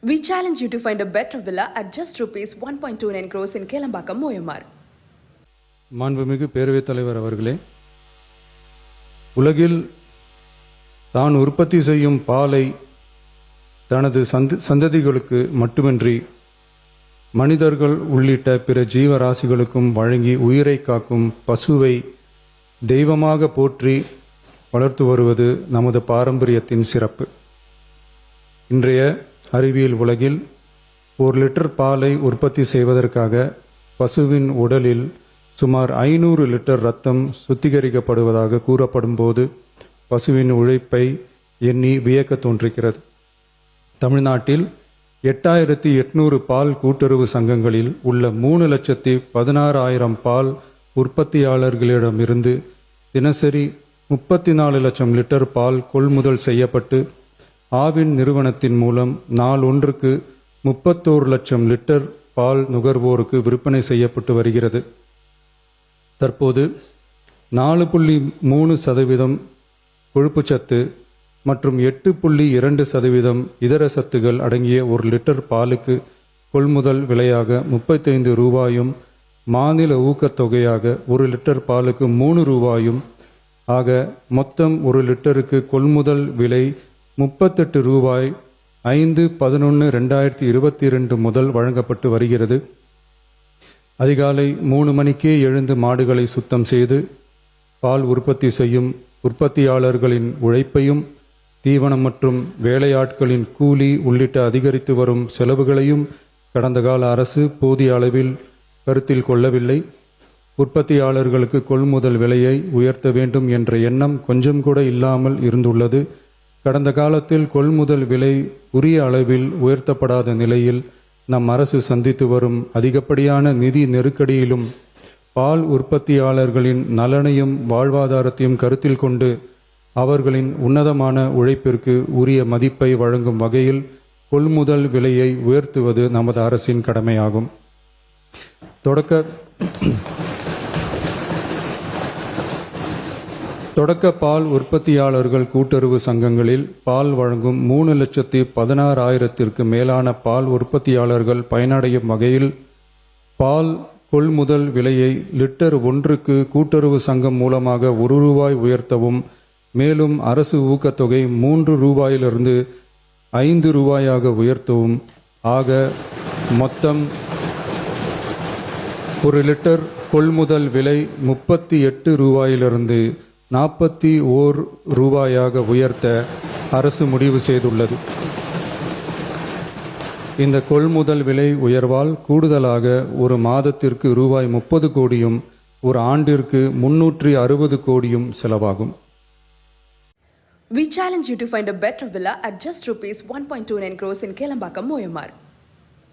We challenge you to find a better villa at just rupees 1.29 crores in Kelambakam, Moyamar. மாண்புமிகு பேரவைத் தலைவர் அவர்களே, உலகில் தான் உற்பத்தி செய்யும் பாலை தனது சந்ததிகளுக்கு மட்டுமின்றி மனிதர்கள் உள்ளிட்ட பிற ஜீவராசிகளுக்கும் வழங்கி உயிரை காக்கும் பசுவை தெய்வமாக போற்றி வளர்த்து வருவது நமது பாரம்பரியத்தின் சிறப்பு. இன்றைய அறிவியல் உலகில் 1 லிட்டர் பாலை உற்பத்தி செய்வதற்காக பசுவின் உடலில் சுமார் 500 லிட்டர் இரத்தம் சுத்திகரிக்கப்படுவதாக கூறப்படும் போது பசுவின் உழைப்பை எண்ணி வியக்க தோன்றுகிறது. தமிழ்நாட்டில் 8800 பால் கூட்டுறவு சங்கங்களில் உள்ள 3,16,000 பால் உற்பத்தியாளர்களிடமிருந்து தினசரி 34 லட்சம் லிட்டர் பால் கொள்முதல் செய்யப்பட்டு ஆவின் நிறுவனத்தின் மூலம் நாள் ஒன்றுக்கு 31 லட்சம் லிட்டர் பால் நுகர்வோருக்கு விற்பனை செய்யப்பட்டு வருகிறது. தற்போது 4.3% கொழுப்புச்சத்து மற்றும் 8.2% இதர சத்துகள் அடங்கிய 1 லிட்டர் பாலுக்கு கொள்முதல் விலையாக 35 ரூபாயும் மாநில ஊக்கத்தொகையாக 1 லிட்டர் பாலுக்கு 3 ரூபாயும் ஆக மொத்தம் 1 லிட்டருக்கு கொள்முதல் விலை 38 ரூபாய் 5/11/2022 முதல் வழங்கப்பட்டு வருகிறது. அதிகாலை 3 மணிக்கே எழுந்து மாடுகளை சுத்தம் செய்து பால் உற்பத்தி செய்யும் உற்பத்தியாளர்களின் உழைப்பையும் தீவனம் மற்றும் வேலையாட்களின் கூலி உள்ளிட்ட அதிகரித்து வரும் செலவுகளையும் கடந்த கால அரசு போதிய அளவில் கருத்தில் கொள்ளவில்லை. உற்பத்தியாளர்களுக்கு கொள்முதல் விலையை உயர்த்த வேண்டும் என்ற எண்ணம் கொஞ்சம் கூட இல்லாமல் இருந்துள்ளது. கடந்த காலத்தில் கொள்முதல் விலை உரிய அளவில் உயர்த்தப்படாத நிலையில் நம் அரசு சந்தித்து வரும் அதிகப்படியான நிதி நெருக்கடியிலும் பால் உற்பத்தியாளர்களின் நலனையும் வாழ்வாதாரத்தையும் கருத்தில் கொண்டு அவர்களின் உன்னதமான உழைப்பிற்கு உரிய மதிப்பை வழங்கும் வகையில் கொள்முதல் விலையை உயர்த்துவது நமது அரசின் கடமையாகும். தொடக்க பால் உற்பத்தியாளர்கள் கூட்டுறவு சங்கங்களில் பால் வழங்கும் 3,16,000த்திற்கு மேலான பால் உற்பத்தியாளர்கள் பயனடையும் வகையில் பால் கொள்முதல் விலையை லிட்டர் ஒன்றுக்கு கூட்டுறவு சங்கம் மூலமாக 1 ரூபாய் உயர்த்தவும், மேலும் அரசு ஊக்கத்தொகை 3 ரூபாயிலிருந்து 5 ரூபாயாக உயர்த்தவும் ஆக மொத்தம் 1 லிட்டர் கொள்முதல் விலை 38 ரூபாயிலிருந்து 41 ரூபாயாக உயர்த்த அரசு முடிவு செய்துள்ளது. இந்த கொள்முதல் விலை உயர்வால் கூடுதலாக ஒரு மாதத்திற்கு ரூபாய் 30 கோடியும் ஒரு ஆண்டிற்கு 360 கோடியும் செலவாகும். We challenge you to find a better villa at just rupees 1.29 crores in Kelambakam, Moyamar.